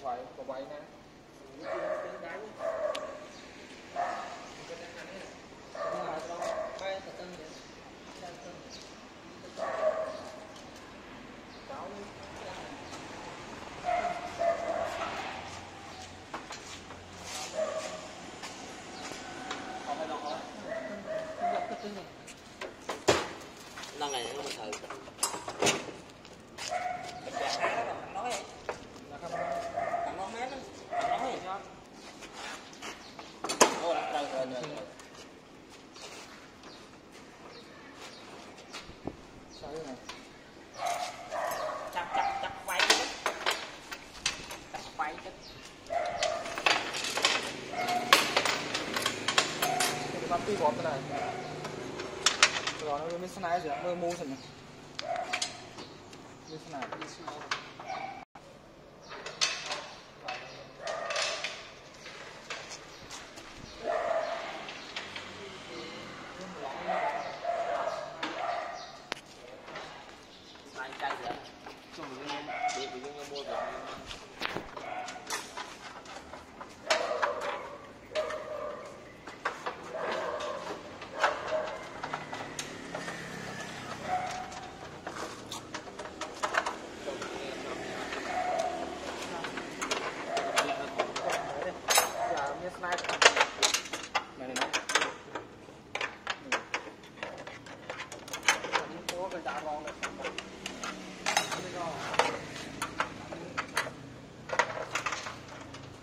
Lần này nó mình thử. Đi bọt này rồi nó mới snai rồi nó mua rồi mới snai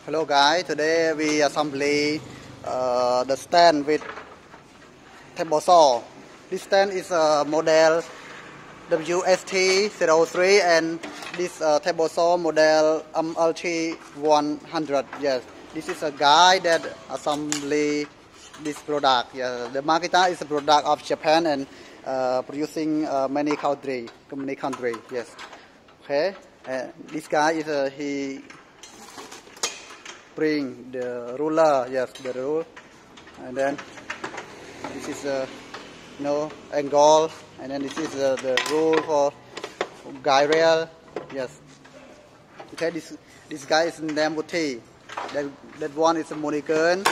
Hello guys, today we assembly the stand with table saw. This stand is a model WST03 and this table saw model MLT100. Yes, this is a guy that assembly this product. Yes, the Makita is a product of Japan and producing many country. Yes, okay. This guy is he bring the ruler, yes, the rule, and then this is no angle, and then this is the rule for guide rail, yes. Okay, this guy is named Muti, that one is a Monikan,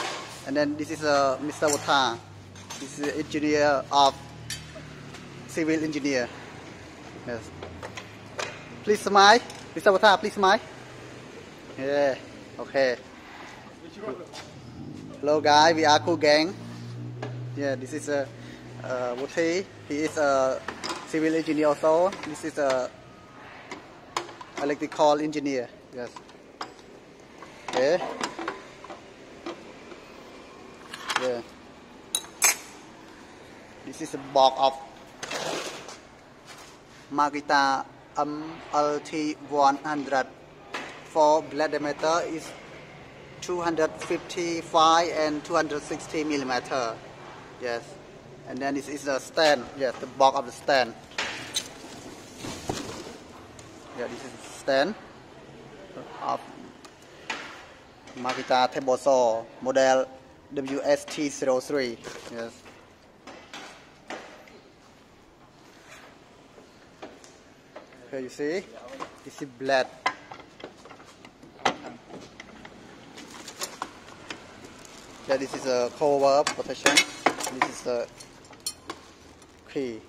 and then this is Mr. Wata, this is the engineer of civil engineer, yes. Please smile, Mr. Wata, please smile. Yeah, okay. Hello guys, we are cool gang. Yeah, this is Wuti. He is a civil engineer also. This is a electrical engineer. Yes. Okay. Yeah. This is a box of Makita MLT100 for blade diameter is 255 and 260 millimeter. Yes, and then this is the stand. Yes, the box of the stand. Yeah, this is the stand of Makita table saw model WST03. Yes. Here you see, this is blade. Yeah, this is a cover protection. This is the key.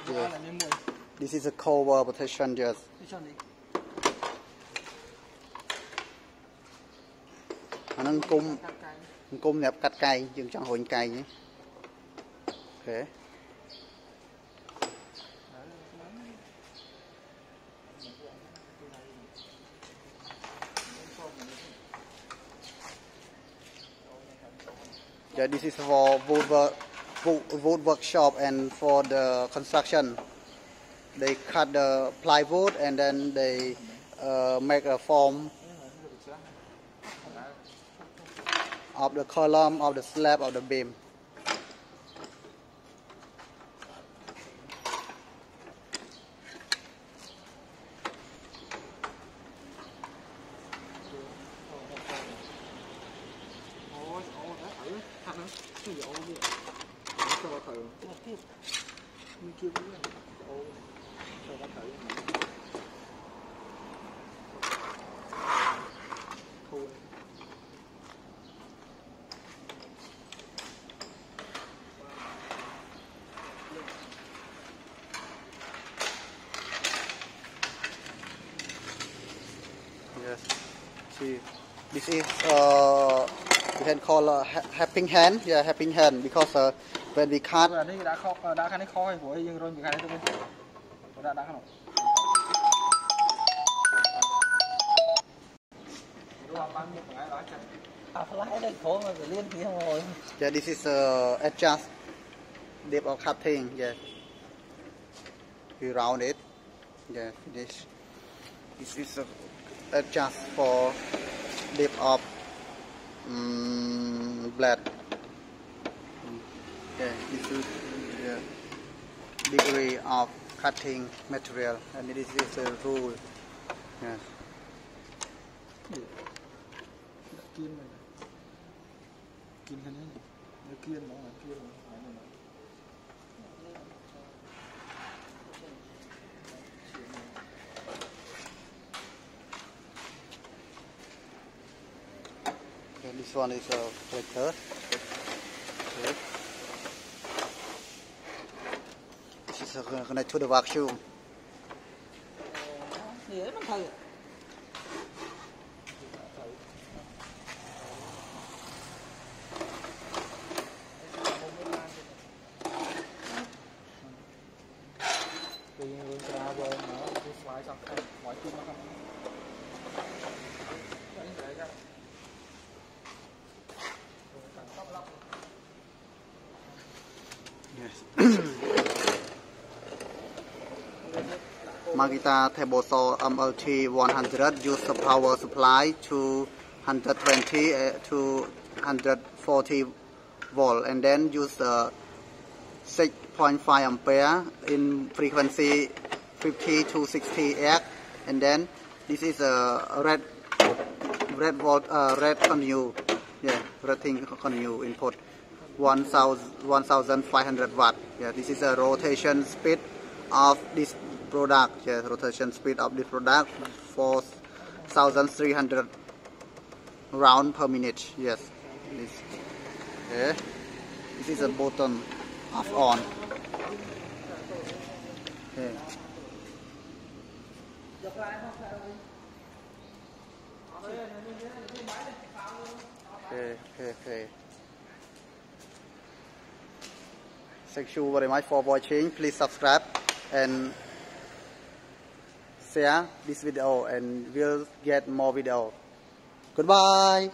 Yes. This is a cover protection, yes. Nó cung nhập cắt cây, dừng chẳng hồi cây nhé. Okay. Yeah, this is for wood workshop and for the construction. They cut the plywood and then they make a form of the column, of the slab, of the beam. Yes. See, this is we can call a helping hand. Yeah, helping hand because when we cut. Yeah, this is adjust depth of cutting. Yeah, we round it. Yeah, finish. This is adjust for depth of blade. Okay, this is the degree of cutting material, and this is a rule. Yes. Okay, this one is a reflector. Okay. This is connected to the vacuum. Yes. Makita table saw MLT100 use the power supply to 120 to 140 volt, and then use 6.5 ampere in frequency 50 to 60 Hz, and then this is a red continue, yeah, red thing continue input 1500 watt. Yeah, this is a rotation speed of this product. Yeah, rotation speed of this product 4300 round per minute. Yes, this. Okay. This is a button off on. Okay. Okay. Thank you very much for watching. Please subscribe and share this video, and we'll get more video. Goodbye.